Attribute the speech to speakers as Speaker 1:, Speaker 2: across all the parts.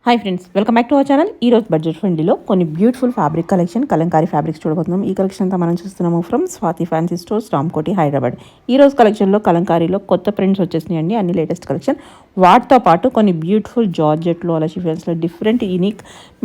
Speaker 1: Hi friends, welcome back to our channel. ఈ రోజు budget ఫ్రెండ్లీలో కొన్ని beautiful fabric collection Kalamkari fabrics చూడబోతున్నాం. ఈ కలెక్షన్ అంతా మనం చూస్తున్నాము from Swathi fancy stores, Ramkoti, Hyderabad. ఈ రోజు కలెక్షన్లో కలంకారీలో కొత్త ప్రింట్స్ వచ్చేసినాయండి, అన్ని లేటెస్ట్ కలెక్షన్. వాటితో పాటు కొన్ని బ్యూటిఫుల్ జార్జెట్లో అలా షిఫాన్స్లో డిఫరెంట్ యూనిక్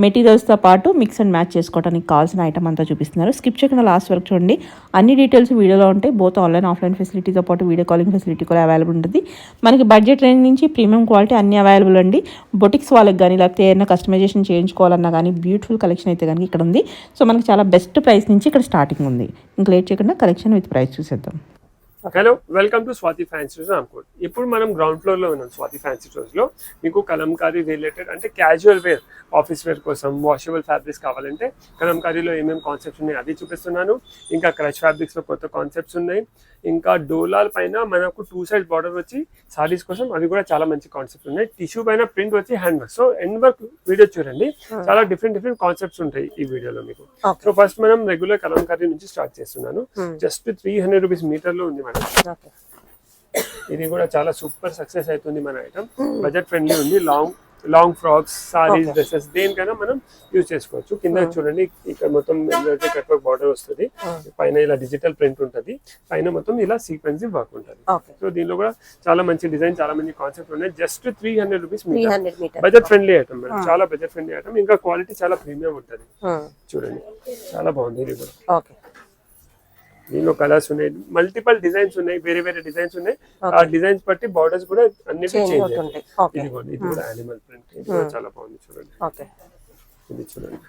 Speaker 1: మెటీరియల్స్తో పాటు మిక్స్ అండ్ మ్యాచ్ చేసుకోవడానికి కావాల్సిన ఐటమ్ అంతా చూపిస్తున్నారు. స్కిప్ చేయకుండా లాస్ట్ వరకు చూడండి. అన్ని డీటెయిల్స్ వీడియోలో ఉంటాయి. బోత్ ఆన్లైన్ ఆఫ్లైన్ ఫెసిలిటీతో పాటు వీడియో కాలింగ్ ఫెసిలిటీ కూడా అవైలబుల్ ఉంటుంది. మనకి బడ్జెట్ రేంజ్ నుంచి ప్రీమియం క్వాలిటీ అన్ని అవైలబుల్ అండి. బొటిక్స్ వాళ్ళకి కానీ లేకపోతే ఏదైనా కస్టమైజేషన్ చేయించుకోవాలన్నా కానీ బ్యూటిఫుల్ కలెక్షన్ అయితే కానీ ఇక్కడ ఉంది. సో మనకి చాలా బెస్ట్ ప్రైస్ నుంచి ఇక్కడ స్టార్టింగ్ ఉంది. ఇంకా లేట్ చేయకుండా కలెక్షన్ విత్ ప్రైస్ చూసేద్దాం.
Speaker 2: Hello, welcome to Swathi fancy stores Ramkot. ఇప్పుడు మనం గ్రౌండ్ ఫ్లోర్లో ఉన్నాం. స్వాతి ఫ్యాన్సీ స్టోర్స్లో మీకు కలంకారీ రిలేటెడ్ అంటే క్యాజువల్ వేర్, ఆఫీస్ వేర్ కోసం వాషబుల్ ఫ్యాబ్రిక్స్ కావాలంటే కలంకారీలో ఏమేమి కాన్సెప్ట్స్ ఉన్నాయి అది చూపిస్తున్నాను. ఇంకా క్రష్ ఫ్యాబ్రిక్స్లో కొత్త కాన్సెప్ట్స్ ఉన్నాయి. ఇంకా డోలాల పైన మనకు 2 సైడ్ బార్డర్ వచ్చి సారీస్ కోసం అవి కూడా చాలా మంచి కాన్సెప్ట్స్ ఉన్నాయి. టిష్యూ పైన ప్రింట్ వచ్చి hand work. So end work video చూడండి, చాలా డిఫరెంట్ కాన్సెప్ట్స్ ఉంటాయి ఈ వీడియోలో మీకు. సో ఫస్ట్ మనం రెగ్యులర్ కలంకారీ నుంచి స్టార్ట్ చేస్తున్నాను. జస్ట్ 300 రూపీస్ మీటర్ లో ఉంది మేడం. ఇది కూడా చాలా సూపర్ సక్సెస్ అవుతుంది మన ఐటమ్. బడ్జెట్ ఫ్రెండ్లీ ఉంది. లాంగ్ ఫ్రాక్స్, సారీస్, డ్రెస్సెస్ దేనికైనా మనం యూజ్ చేసుకోవచ్చు. కింద చూడండి, ఇక్కడ మొత్తం కట్ వర్క్ బార్డర్ వస్తుంది. పైన ఇలా డిజిటల్ ప్రింట్ ఉంటుంది. పైన మొత్తం ఇలా సీక్వెన్స్ వర్క్ ఉంటుంది. సో దీనిలో కూడా చాలా మంచి డిజైన్, చాలా మంచి కాన్సెప్ట్ ఉన్నాయి. Just 300 rupees budget friendly item madam. చాలా బడ్జెట్ ఫ్రెండ్లీ ఐటమ్. ఇంకా క్వాలిటీ చాలా ప్రీమియం ఉంటుంది. చూడండి, చాలా బాగుంది ఇది కూడా. దీనిలో కలర్స్ ఉన్నాయి, మల్టిపల్ డిజైన్స్ ఉన్నాయి, వేరే వేరే డిజైన్స్ ఉన్నాయి. ఆ డిజైన్స్ బట్టి బార్డర్స్ కూడా అన్నిటి చేంజ్ అవుతాయి. ఇది కూడా యానిమల్ ప్రింట్. ఇది కూడా చాలా బాగుంది. చూడండి, ఇది చూడండి.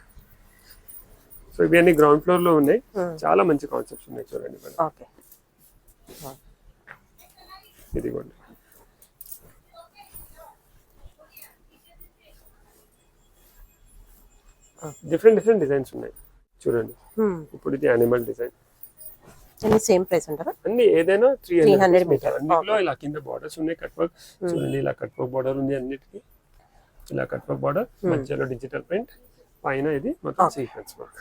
Speaker 2: సో ఇవన్నీ గ్రౌండ్ ఫ్లోర్ లో ఉన్నాయి. చాలా మంచి కాన్సెప్ట్స్ ఉన్నాయి. చూడండి మేడం, ఇది కూడా డిఫరెంట్ డిజైన్స్ ఉన్నాయి. చూడండి, ఇప్పుడు ఇది యానిమల్ డిజైన్.
Speaker 3: సేమ్ ప్రైస్ అంటారా?
Speaker 2: అన్ని ఏదైనా 300 మీటర్. అన్నిట్లో ఇలా కింద బార్డర్స్ ఉన్నాయి. కట్ వర్క్ చూడండి, ఇలా కట్ వర్క్ బార్డర్ ఉంది. అన్నిటికీ ఇలా కట్ వర్క్ బార్డర్, మధ్యలో డిజిటల్ ప్రింట్, పైన ఇది మొత్తం సీక్వెన్స్ వర్క్.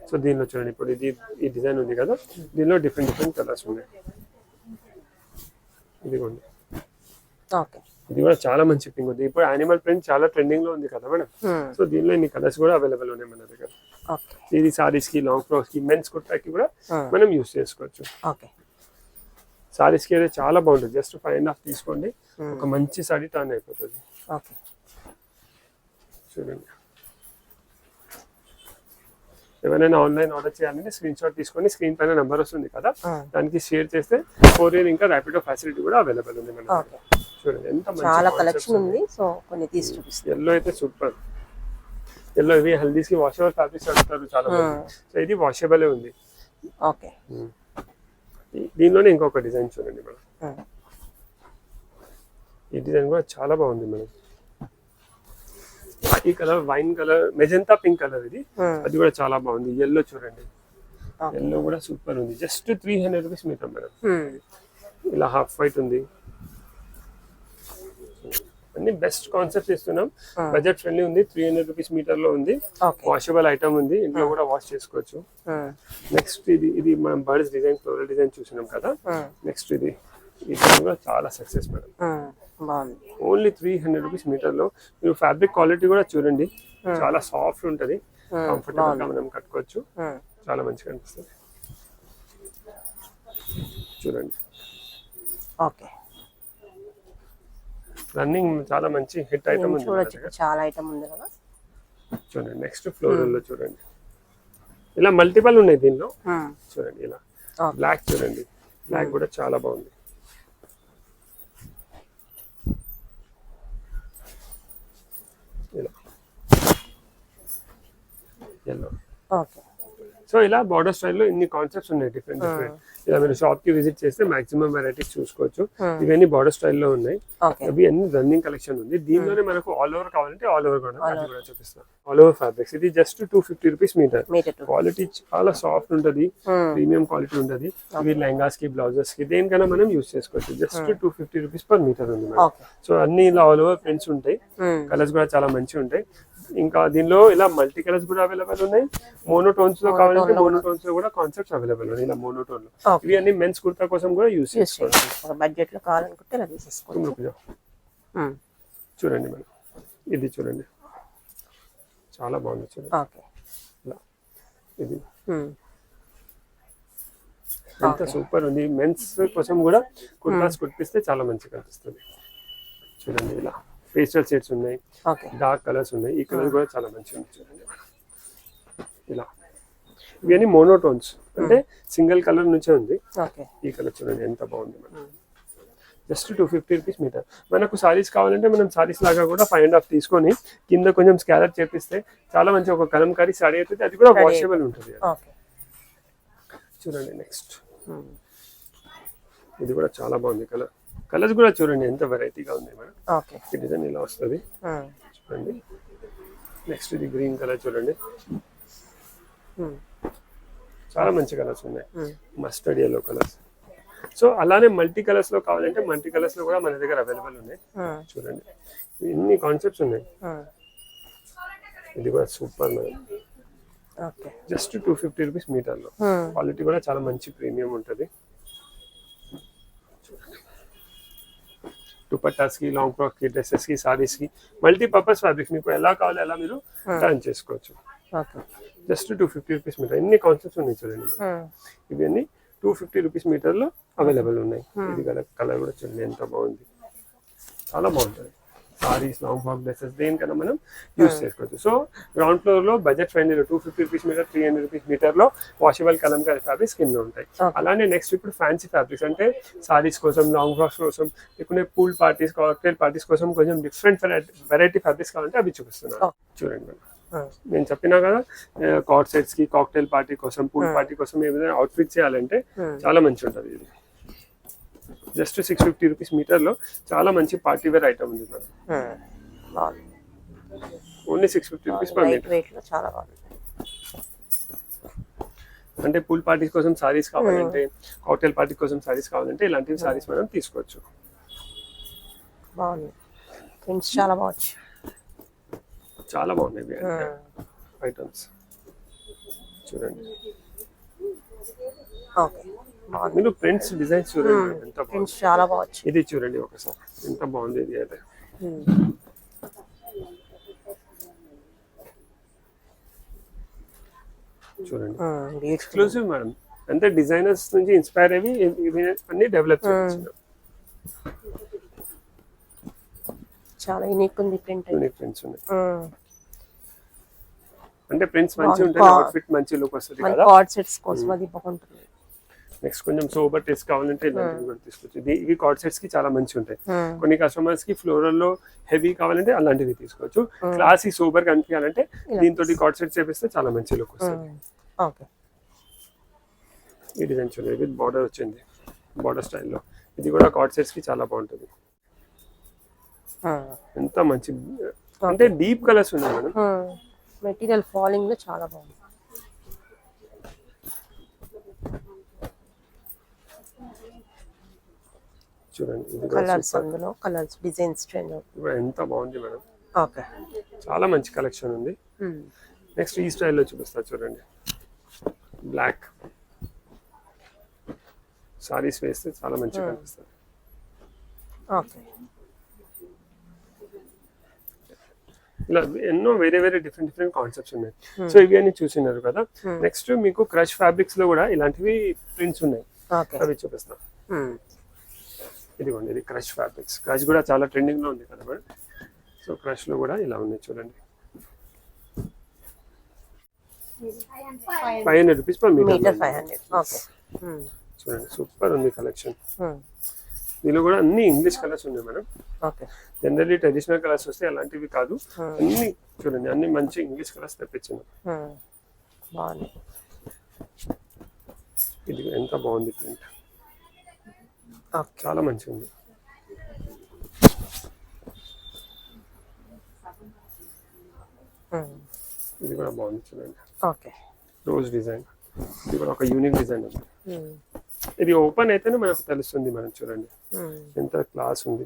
Speaker 2: సో దీనిలో చూడండి, ఇప్పుడు ఇది ఈ డిజైన్ ఉంది కదా, దీనిలో డిఫరెంట్ కలర్స్ ఉన్నాయి. ఇదిగోండి, ఇది కూడా చాలా మంచి పింక్ ఉంది. ఇప్పుడు యానిమల్ ప్రింట్ చాలా ట్రెండింగ్ లో ఉంది కదా మేడం. సో దీనిలో ఇన్ని కలర్స్ కూడా అవైలబుల్ ఉన్నాయి మన దగ్గర. ఇది సారీస్ కి, లాంగ్ ఫ్రాక్స్ కి, మెన్స్ కుర్తాకి కూడా మనం యూస్ చేసుకోవచ్చు. సారీస్ కి అయితే చాలా బాగుంటుంది. జస్ట్ 5.5 తీసుకోండి, ఒక మంచి సారీ టర్న్ అయిపోతుంది. చూడండి, ఎవరైనా ఆన్లైన్ ఆర్డర్ చేయాలంటే స్క్రీన్ షాట్ తీసుకొని స్క్రీన్ పైన నెంబర్ వస్తుంది కదా, దానికి షేర్ చేస్తే కొరియర్ ఇంకా ర్యాపిడో ఫెసిలిటీ కూడా అవైలబుల్ ఉంది మన. చూడండి, ఎంత
Speaker 3: చాలా కలెక్షన్ ఉంది. సో కొన్ని తీసి చూపిస్తాను.
Speaker 2: ఎల్లో అయితే సూపర్. ఎల్లో ఇవి హల్దీస్ కి వాషబుల్ ఫ్యాబ్రిక్స్ అడుగుతారు చాలా మంది. సో ఇది వాషబుల్ ఉంది. దీనిలోనే ఇంకొక డిజైన్ చూడండి మేడం. ఈ డిజైన్ కూడా చాలా బాగుంది మేడం. ఈ colour wine colour, magenta pink colour ఇది. అది కూడా చాలా బాగుంది. ఎల్లో చూడండి, ఎల్లో కూడా సూపర్ ఉంది. Just 300 rupees metre madam. ఇలా హాఫ్ వైట్ ఉంది. అన్ని బెస్ట్ కాన్సెప్ట్స్ ఇస్తున్నాం. బడ్జెట్ ఫ్రెండ్లీ ఉంది. 300 రూపీస్ మీటర్ లో ఉంది. వాషబుల్ ఐటమ్ ఉంది. ఇంట్లో కూడా వాష్ చేసుకోవచ్చు. నెక్స్ట్ ఇది మనం బర్డ్స్ డిజైన్, ఫ్లోరల్ డిజైన్ చూసినాం కదా. నెక్స్ట్ ఇది కూడా చాలా success madam. Only 300 rupees metre లో. మీరు ఫ్యాబ్రిక్ క్వాలిటీ కూడా చూడండి, చాలా సాఫ్ట్ ఉంటది. కంఫర్టబుల్ గా మనం కట్టుకోవచ్చు. చాలా మంచిగా అనిపిస్తుంది. చూడండి, రన్నింగ్ చాలా మంచి హిట్ ఐటమ్ ఉంది.
Speaker 3: చాలా ఐటమ్ ఉంది కదా.
Speaker 2: చూడండి, నెక్స్ట్ ఫ్లోరల్ లో చూడండి, ఇలా మల్టిపల్ ఉన్నాయి దీనిలో. చూడండి, ఇలా బ్లాక్ చూడండి, బ్లాక్ కూడా చాలా బాగుంది. ఇలా ఎల్లో. సో ఇలా బార్డర్ స్టైల్లో ఇన్ని కాన్సెప్ట్స్ ఉన్నాయి, డిఫరెంట్. ఇలా మీరు షాప్ కి విజిట్ చేస్తే మాక్సిమం వెరైటీస్ చూసుకోవచ్చు. ఇవన్నీ బార్డర్ స్టైల్లో ఉన్నాయి. అవి అన్ని రన్నింగ్ కలెక్షన్ ఉంది. దీనిలోనే మనకు ఆల్ ఓవర్ కావాలంటే ఆల్ ఓవర్ కూడా చూపిస్తాను. All over fabrics. ఇది జస్ట్ 250 రూపీస్ మీటర్. క్వాలిటీ చాలా సాఫ్ట్ ఉంటుంది, ప్రీమియం క్వాలిటీ ఉంటుంది. ఇవి లెహంగాస్ కి, బ్లౌజెస్ కి, దేనికైనా మనం యూజ్ చేసుకోవచ్చు. జస్ట్ 250 రూపీస్ పర్ మీటర్ ఉంది. సో అన్ని ఇలా ఆల్ ఓవర్ ప్రింట్స్ ఉంటాయి. కలర్స్ కూడా చాలా మంచిగా ఉంటాయి. ఇంకా దీనిలో ఇలా మల్టీ కలర్స్ కూడా అవైలబుల్ ఉన్నాయి. మోనోటోన్స్ లో కావాలంటే మోనోటోన్స్ లో కూడా కాన్సెప్ట్స్ అవైలబుల్ ఉన్నాయి. ఇలా మోనోటోన్ లో ఇవి అన్ని మెన్స్ కుర్తా కోసం కూడా యూస్ చేసుకోవచ్చు.
Speaker 3: బడ్జెట్ లో కావాలనుకుంటే
Speaker 2: చూడండి మేడం, ఇది చూడండి, చాలా బాగుంది చూడండి.
Speaker 3: ఓకే.
Speaker 2: ఇలా ఇది ఎంత సూపర్ ఉంది. మెన్స్ కోసం కూడా కుర్తాస్ కుట్టిస్తే చాలా మంచిగా కనిపిస్తుంది. చూడండి ఇలా పేస్టల్ షేడ్స్ ఉన్నాయి,
Speaker 3: ఓకే.
Speaker 2: డార్క్ కలర్స్ ఉన్నాయి. ఈ కలర్ కూడా చాలా మంచిగా ఉంది చూడండి. ఇలా ఇవన్నీ మోనోటోన్స్, అంటే సింగిల్ కలర్ నుంచే ఉంది.
Speaker 3: ఓకే.
Speaker 2: ఈ కలర్ చూడండి ఎంత బాగుంది. మనం జస్ట్ 250 రూపీస్ మీటర్. మనకు సారీస్ కావాలంటే మనం సారీస్ లాగా కూడా 5.5 తీసుకొని కింద కొంచెం స్కాలర్ చేపిస్తే చాలా మంచి ఒక కలంకారీ సారీ అవుతుంది. అది కూడా వాషబుల్ ఉంటుంది.
Speaker 3: ఓకే.
Speaker 2: చూడండి నెక్స్ట్ ఇది కూడా చాలా బాగుంది. కలర్స్ కూడా చూడండి ఎంత వెరైటీగా ఉంది మేడం.
Speaker 3: ఓకే.
Speaker 2: ఈ డిజైన్ ఇలా వస్తుంది చూడండి. నెక్స్ట్ ఇది గ్రీన్ కలర్ చూడండి, చాలా మంచి కలర్స్ ఉన్నాయి. Mustard yellow colours. సో అలానే మల్టీ కలర్స్ లో కావాలంటే మల్టీ కలర్స్ లో కూడా మన దగ్గర అవైలబుల్ ఉన్నాయి. చూడండి ఇన్ని కాన్సెప్ట్స్ ఉన్నాయి. ఇది కూడా super madam.
Speaker 3: Okay.
Speaker 2: Just 250 rupees metre లో. క్వాలిటీ కూడా చాలా మంచి ప్రీమియం ఉంటుంది. దుపట్టాస్ కి, లాంగ్ ఫ్రాక్ కి, డ్రెస్సెస్ కి, సారీస్ కి మల్టీపర్పస్ ఫ్యాబ్రిక్ మీకు ఎలా కావాలో అలా మీరు టర్న్ చేసుకోవచ్చు. Just 250 rupees metre. ఎన్ని కాన్సెప్ట్స్ ఉన్నాయి చూడండి. ఇవన్నీ 250 రూపీస్ మీటర్ లో అవైలబుల్ ఉన్నాయి. ఇది కలర్ కూడా చూడండి ఎంత బాగుంది, చాలా బాగుంటుంది. సారీస్, లాంగ్ ఫ్రాక్, డ్రెస్సెస్ దేనికన్నా మనం యూస్ చేసుకోవచ్చు. సో గ్రౌండ్ ఫ్లోర్ లో budget friendly 250 rupees metre, 300 rupees metre లో వాషబుల్ కలంకారీ ఫ్యాబ్రిక్స్ కింద ఉంటాయి. అలానే నెక్స్ట్ ఇప్పుడు ఫ్యాన్సీ ఫ్యాబ్రిక్స్ అంటే సారీస్ కోసం, లాంగ్ ఫ్రాక్స్ కోసం, లేకుంటే పూల్ పార్టీస్, కాక్టైల్ పార్టీస్ కోసం కొంచెం డిఫరెంట్ వెరైటీ ఫ్యాబ్రిక్స్ కావాలంటే అవి చూపిస్తున్నాను. చూడండి మేడం, నేను చెప్పినా కదా కార్డ్ సెట్స్ కి, కాక్టైల్ పార్టీ కోసం, పూల్ పార్టీ కోసం ఏదైనా అవుట్ఫిట్ చేయాలంటే చాలా మంచి ఉంటుంది. ఇది జస్ట్ 650 రూపీస్ మీటర్ లో చాలా మంచి పార్టీ వేర్ ఐటమ్ ఉంది madam. Only 650 rupees per metre.
Speaker 3: చాలా బాగుంది.
Speaker 2: అంటే పూల్ పార్టీస్ కోసం సారీస్ కావాలంటే, కాక్టైల్ పార్టీ కోసం సారీస్ కావాలంటే ఇలాంటివి సారీస్ మనం తీసుకోవచ్చు.
Speaker 3: బాగుంది. ప్రింట్స్ చాలా బాగుంది.
Speaker 2: చాలా బాగున్నాయి ఐటమ్స్ చూడండి.
Speaker 3: ఓకే.
Speaker 2: మీరు ప్రింట్స్ డిజైన్స్ చూడండి ఎంత బాగుంది.
Speaker 3: చాలా బాగుంది.
Speaker 2: ఇది చూడండి ఒకసారి ఎంత బాగుంది. ఇది అయితే చూడండి ఎక్స్క్లూసివ్ మేడం. అంటే డిజైనర్స్ నుంచి ఇన్స్పైర్ అయ్యి అన్ని డెవలప్ చేయించారు.
Speaker 3: చాలా యూనిక్ ఉంది ప్రింట్.
Speaker 2: యూనిక్ ప్రింట్స్ ఉన్నాయి. అంటే ప్రింట్స్ మంచి ఉంటాయి, అవుట్ఫిట్ మంచి లుక్ వస్తుంది కదా.
Speaker 3: కార్డ్ సెట్స్ కోసం అది బాగుంటుంది.
Speaker 2: నెక్స్ట్ కొంచెం సోబర్ టేస్ట్ కావాలంటే ఇలాంటివి కూడా తీసుకోవచ్చు. ఇవి కార్డ్ సెట్స్ కి చాలా మంచి ఉంటాయి. కొన్ని కస్టమర్స్ కి ఫ్లోరల్ లో హెవీ కావాలంటే అలాంటివి తీసుకోవచ్చు. క్లాసీ సోబర్ కనిపించాలంటే దీంతో కార్డ్ సెట్స్ చేపిస్తే చాలా మంచి లుక్ వస్తుంది.
Speaker 3: ఓకే.
Speaker 2: ఈ డిజైన్ చూడండి, విత్ బార్డర్ వచ్చింది, బార్డర్ స్టైల్లో. ఇది కూడా కార్డ్ సెట్స్ కి చాలా బాగుంటుంది. ఎంత మంచి అంటే డీప్ కలర్స్ ఉన్నాయి మేడం.
Speaker 3: మెటీరియల్ ఫాలింగ్ లో చాలా బాగుంది.
Speaker 2: చూడండి ఇది
Speaker 3: కలర్స్, అందులో కలర్స్, డిజైన్స్ చేంజ్ అవుతుంది.
Speaker 2: ఎంత బాగుంది మేడం.
Speaker 3: ఓకే.
Speaker 2: చాలా మంచి కలెక్షన్ ఉంది. నెక్స్ట్ ఈ స్టైల్లో చూపిస్తా చూడండి. బ్లాక్ సారీస్ వేస్తే చాలా మంచిగా కనిపిస్తుంది.
Speaker 3: ఓకే.
Speaker 2: ఇలా ఎన్నో వేరే వేరే డిఫరెంట్ కాన్సెప్ట్స్ ఉన్నాయి. సో ఇవి అన్ని చూసినారు కదా. నెక్స్ట్ మీకు క్రష్ ఫ్యాబ్రిక్స్ లో కూడా ఇలాంటివి ప్రింట్స్ ఉన్నాయి, అవి చూపిస్తాం. ఇదిగోండి, ఇది క్రష్ ఫ్యాబ్రిక్స్. క్రష్ కూడా చాలా ట్రెండింగ్ లో ఉంది కదా మేడం. సో క్రష్ లో కూడా ఇలా ఉన్నాయి చూడండి. 500 రూపీస్ పర్ మీటర్.
Speaker 3: 500. ఓకే.
Speaker 2: చూడండి సూపర్ ఉంది కలెక్షన్. దీనిలో కూడా అన్ని ఇంగ్లీష్ కలర్స్ ఉన్నాయి madam.
Speaker 3: Okay.
Speaker 2: Generally traditional colours వస్తే అలాంటివి కాదు. అన్ని చూడండి, అన్ని మంచి ఇంగ్లీష్ కలర్స్ తెప్పించాను.
Speaker 3: బాగుంది.
Speaker 2: ఇది ఎంత బాగుంది ప్రింట్, చాలా మంచిగా ఉంది. ఇది కూడా బాగుంది చూడండి.
Speaker 3: ఓకే.
Speaker 2: Rose design. ఇది కూడా ఒక యూనిక్ డిజైన్ ఉంది. ఇది ఓపెన్ అయితేనే మనకు తెలుస్తుంది. మనం చూడండి ఎంత క్లాస్ ఉంది.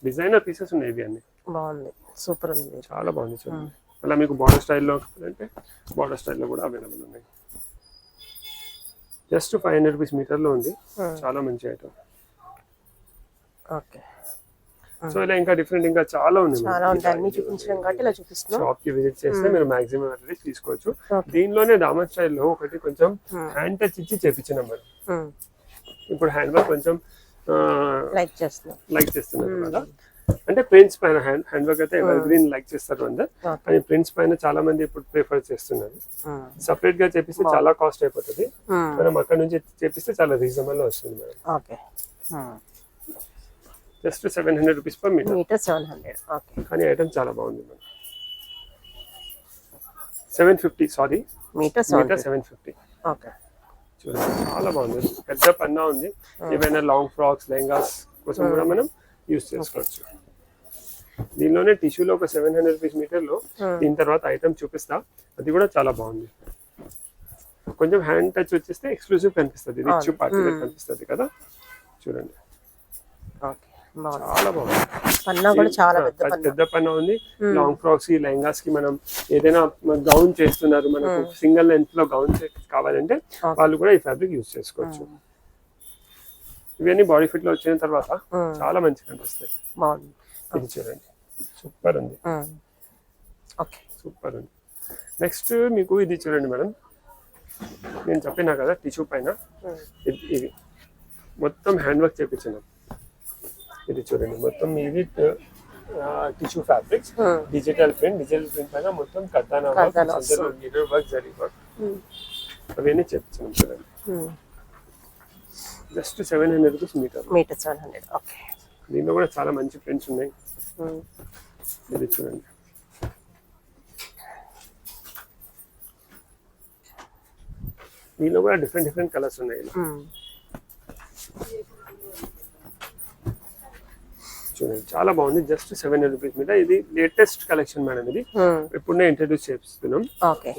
Speaker 2: డిజైనర్ పీసెస్ ఉన్నాయి ఇవి అన్ని.
Speaker 3: బాగుంది, సూపర్ ఉంది,
Speaker 2: చాలా బాగుంది చూడండి. అలా మీకు బార్డర్ స్టైల్లో అంటే బార్డర్ స్టైల్లో కూడా అవైలబుల్ ఉన్నాయి. జస్ట్ 500 రూపీస్ మీటర్లో ఉంది. చాలా మంచి ఐటమ్.
Speaker 3: ఓకే.
Speaker 2: సో ఇలా ఇంకా డిఫరెంట్ ఇంకా చాలా ఉంది
Speaker 3: చాలా ఉంటాయి, అన్ని చూపించడం కాబట్టి ఇలా చూపిస్తున్నాం.
Speaker 2: షాప్ కి విజిట్ చేస్తే మీరు మాక్సిమం అట్లీస్ట్ తీసుకోవచ్చు. దీనిలోనే దామన్ స్టైల్లో ఒకటి కొంచెం హ్యాండ్ టచ్ ఇచ్చి చేపించినాం మేడం. ఇప్పుడు హ్యాండ్ వర్క్ కొంచెం
Speaker 3: లైక్
Speaker 2: చేస్తున్నారు కదా, అంటే ప్రింట్స్ పైన హ్యాండ్ వర్క్ అయితే ఎవర్ గ్రీన్ లైక్ చేస్తారు అందరు, కానీ ప్రింట్స్ పైన చాలా మంది ఇప్పుడు ప్రిఫర్ చేస్తున్నారు. సపరేట్ గా చేపిస్తే చాలా కాస్ట్ అయిపోతుంది, మనం అక్కడ నుంచి చేపిస్తే చాలా రీజనబుల్ లో వస్తుంది madam. Just 700 rupees per metre.
Speaker 3: 700.
Speaker 2: కానీ ఐటమ్ చాలా బాగుంది మేడం. 750 sorry
Speaker 3: metre
Speaker 2: 750. చూడండి చాలా బాగుంది, పెద్ద పన్నా ఉంది. ఏవైనా లాంగ్ ఫ్రాక్స్ లెహంగాస్ కోసం కూడా మనం యూస్ చేసుకోవచ్చు. దీనిలోనే టిష్యూలో ఒక 700 రూపీస్ మీటర్ లో, దీని తర్వాత ఐటమ్ చూపిస్తా, అది కూడా చాలా బాగుంది. కొంచెం హ్యాండ్ టచ్ వచ్చేస్తే ఎక్స్క్లూసివ్ కనిపిస్తుంది, రిచ్ పార్టీ కనిపిస్తుంది కదా. చూడండి చాలా బాగుంది,
Speaker 3: పన్నా కూడా చాలా
Speaker 2: పెద్ద పన్నా ఉంది. లాంగ్ ఫ్రాక్స్ కి లెహంగాస్ కి మనం ఏదైనా గౌన్ చేస్తున్నారు, మనకు సింగిల్ లెంత్ లో గౌన్ కావాలంటే వాళ్ళు కూడా ఈ ఫ్యాబ్రిక్ యూజ్ చేసుకోవచ్చు. ఇవన్నీ బాడీ ఫిట్ లో వచ్చిన తర్వాత చాలా మంచిగా కనిపిస్తాయి. ఇది చూడండి సూపర్ ఉంది, సూపర్ ఉంది. నెక్స్ట్ మీకు ఇది చూడండి మేడం, నేను చెప్పినా కదా టిష్యూ పైన ఇది మొత్తం హ్యాండ్ వర్క్ చేపించినాం. ఇది చూడండి మొత్తం ఇది టిష్యూ ఫ్యాబ్రిక్స్, డిజిటల్ ప్రింట్ పైన మొత్తం కర్దానా work, mirror work, zari work అవన్నీ చేపించినాం. చూడండి జస్ట్ 700 రూపీస్ మీటర్.
Speaker 3: 700.
Speaker 2: దీనిలో కూడా చాలా మంచి ప్రింట్స్ ఉన్నాయి. ఇది చూడండి దీనిలో కూడా డిఫరెంట్ కలర్స్ ఉన్నాయి. చూడండి చాలా బాగుంది, జస్ట్ 700 రూపీస్ మీద. ఇది లేటెస్ట్ కలెక్షన్ మేడం, ఇది ఎప్పుడునే ఇంట్రడ్యూస్ చేస్తున్నాం.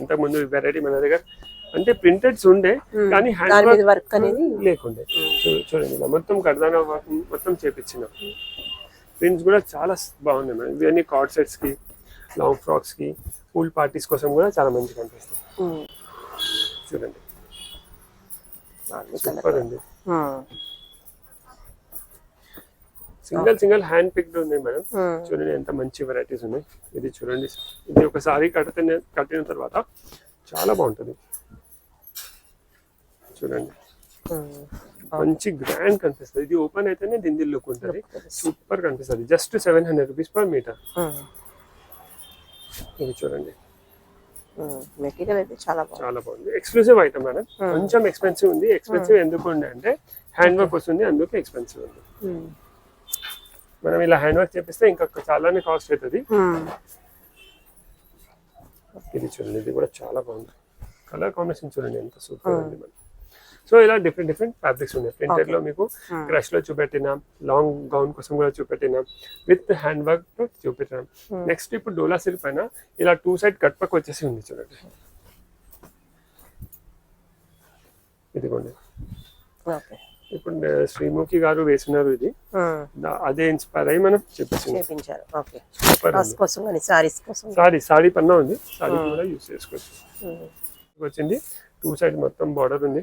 Speaker 2: ఇంతకు ముందు వెరైటీ మన దగ్గర అంటే ప్రింటెడ్స్ ఉండే, కానీ హ్యాండ్ వర్క్ అనేది లేకుండే. చూడండి ఇలా మొత్తం కర్దానా వర్క్ మొత్తం చేపించినాం. ప్రింట్స్ కూడా చాలా బాగున్నాయి మేడం. ఇవన్నీ కార్డ్ సెట్స్ కి, లాంగ్ ఫ్రాక్స్ కి, పూల్ పార్టీస్ కోసం కూడా చాలా మంచిగా అనిపిస్తుంది. చూడండి సూపర్ ఉంది, సింగిల్ హ్యాండ్ పిక్డ్ ఉంది మేడం. చూడండి ఎంత మంచి వెరైటీస్ ఉన్నాయి. ఇది చూడండి, ఇది ఒకసారి కట్టిన తర్వాత చాలా బాగుంటుంది. చూడండి మంచి గ్రాండ్ కనిపిస్తుంది. ఇది ఓపెన్ అయితేనే దీని లుక్ ఉంటుంది, సూపర్ కనిపిస్తుంది. Just 700 rupees per metre. ఇది చూడండి
Speaker 3: మెటీరియల్ అయితే చాలా
Speaker 2: బాగుంది. ఎక్స్క్లూసివ్ ఐటమ్ మేడం, కొంచెం ఎక్స్పెన్సివ్ ఉంది. ఎక్స్పెన్సివ్ ఎందుకు ఉండే అంటే హ్యాండ్ వర్క్ వస్తుంది, అందుకే ఎక్స్పెన్సివ్ ఉంది. మనం ఇలా హ్యాండ్ వర్క్ చేపిస్తే ఇంకా చాలానే కాస్ట్ అవుతుంది. ఇది చూడండి, ఇది కూడా చాలా బాగుంది. కలర్ కాంబినేషన్ చూడండి ఎంత సూపర్ ఉంది మనం. సో ఇలా డిఫరెంట్ ఫ్యాబ్రిక్స్ ఉన్నాయి. ప్రింటెడ్ లో మీకు క్రష్ లో చూపెట్టినా, లాంగ్ గౌన్ కోసం కూడా చూపెట్టినా, విత్ హ్యాండ్ వర్క్ తో చూపెట్టినాం. నెక్స్ట్ ఇప్పుడు డోలా సిల్క్ పైన ఇలా 2 సైడ్ కట్ పక్ వచ్చేసి ఉంది చూడండి. ఇదిగోండి ఇప్పుడు శ్రీముఖి గారు వేసినారు, ఇది అదే ఇన్స్పైర్ అయ్యి మనం
Speaker 3: చేపించారు.
Speaker 2: సారీ పన్నా ఉంది, సారీ కూడా యూస్ చేసుకోవచ్చు. వచ్చింది 2 సైడ్ మొత్తం బార్డర్ ఉంది.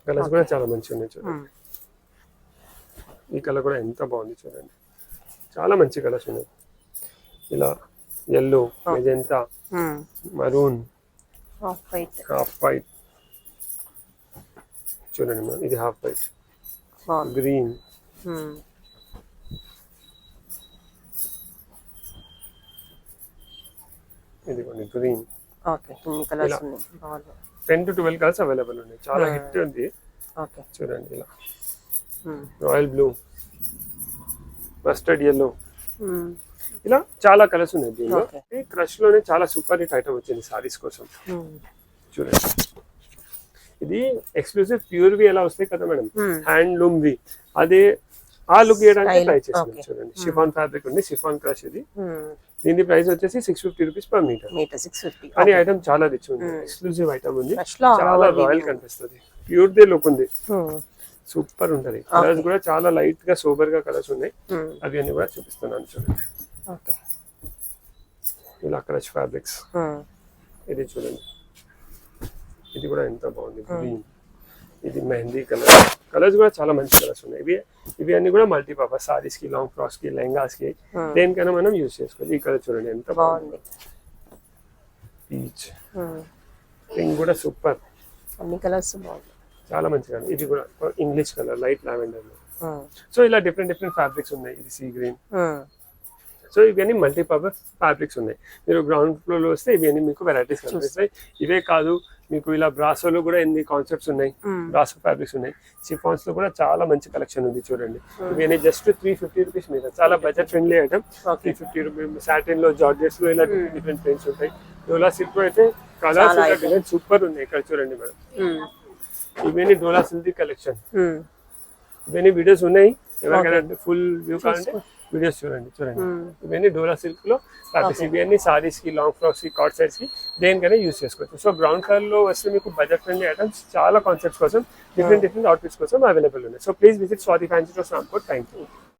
Speaker 2: కలర్స్ కూడా చాలా మంచిగా ఉన్నాయి చూడండి. ఈ కలర్ కూడా ఎంత బాగుంది చూడండి, చాలా మంచి కలర్స్ ఉన్నాయి. ఇలా yellow, magenta, maroon, half white చూడండి మ్యామ్. ఇది హాఫ్ వైట్, గ్రీన్, ఇదిగోండి గ్రీన్. 10 to 12 కలర్స్ అవైలబుల్ ఉన్నాయి. చాలా హిట్ ఉంది. చూడండి ఇలా రాయల్ బ్లూ, మస్టర్డ్ yellow, ఇలా చాలా కలర్స్ ఉన్నాయి. దీనిలో క్రష్ లోనే చాలా సూపర్ హిట్ ఐటమ్ వచ్చింది సారీస్ కోసం. చూడండి ఇది ఎక్స్క్లూసివ్ ప్యూర్ వి ఎలా వస్తాయి కదా మేడం, హ్యాండ్లూమ్ వి, అదే ఆ లుక్ చేయడానికి ట్రై చేస్తున్నాం. చూడండి షిఫాన్ ఫ్యాబ్రిక్ ఉంది, షిఫాన్ క్రష్. ఇది దీని ప్రైస్ వచ్చేసి 650 రూపీస్ పర్ మీటర్. కానీ ఐటమ్ చాలా రిచ్ ఉంది, ఎక్స్క్లూసివ్ ఐటమ్ ఉంది, చాలా రాయల్ కనిపిస్తుంది, ప్యూర్ దే లుక్ ఉంది, సూపర్ ఉంటది. కలర్స్ కూడా చాలా లైట్ గా సోబర్ గా కలర్స్ ఉన్నాయి, అవి అన్ని కూడా చూపిస్తున్నాను చూడండి. ఇలా క్రష్ ఫ్యాబ్రిక్స్. ఇది చూడండి, ఇది కూడా ఎంత బాగుంది, గ్రీన్, ఇది మెహందీ కలర్. కలర్స్ కూడా చాలా మంచి కలర్స్ ఉన్నాయి. ఇవి ఇవి అన్ని కూడా మల్టీపర్పస్ సారీస్ కి, లాంగ్ ఫ్రాక్స్ కి, లెహంగాస్ కి, దేనికైనా మనం యూజ్ చేసుకోవాలి. ఈ కలర్ చూడండి ఎంత
Speaker 3: బాగుంది.
Speaker 2: పీచ్ పింక్ కూడా సూపర్,
Speaker 3: అన్ని కలర్స్ బాగుంది.
Speaker 2: చాలా మంచిగా ఉంది. ఇది కూడా English colour light lavender. So ఇలా డిఫరెంట్ డిఫరెంట్ ఫ్యాబ్రిక్స్ ఉన్నాయి. ఇది సీ గ్రీన్. సో ఇవన్నీ మల్టీపర్పస్ ఫ్యాబ్రిక్స్ ఉన్నాయి. మీరు గ్రౌండ్ ఫ్లోర్ లో వస్తే ఇవన్నీ మీకు వెరైటీస్ కనిపిస్తాయి. ఇవే కాదు, మీకు ఇలా బ్రాసోలో కూడా ఎన్ని కాన్సెప్ట్స్ ఉన్నాయి, బ్రాసో ఫ్యాబ్రిక్స్ ఉన్నాయి. షిఫాన్స్ లో కూడా చాలా మంచి కలెక్షన్ ఉంది చూడండి. ఇవన్నీ జస్ట్ 350 రూపీస్ మీద, చాలా budget friendly item. 350 rupees. Satin లో, జార్జెట్స్ లో ఇలా డిఫరెంట్ ప్రింట్స్ ఉంటాయి. డోలా సిల్క్ లో అయితే కలర్స్ డిజైన్ సూపర్ ఉన్నాయి. ఇక్కడ చూడండి మేడం, ఇవన్నీ డోలా సిల్క్ కలెక్షన్. ఇవన్నీ వీడియోస్ ఉన్నాయి, ఎవరికైనా ఫుల్ వ్యూ కావాలంటే వీడియోస్ చూడండి. ఇవన్నీ డోలా సిల్క్ లో ఫ్యాబ్రిక్స్. ఇవన్నీ సారీస్ కి, లాంగ్ ఫ్రాక్స్ కి, కార్డ్ సెట్స్ కి, దేనికైనా యూస్ చేసుకోవచ్చు. సో గ్రౌండ్ ఫ్లోర్ లో వస్తే మీకు బడ్జెట్ ఫ్రెండ్లీ ఐటమ్స్ చాలా కాన్సెప్ట్స్ కోసం, డిఫరెంట్ అవుట్ఫిట్స్ కోసం అవైలబుల్ ఉన్నాయి. So please visit Swathi fancy stores Ramkote. Thank you.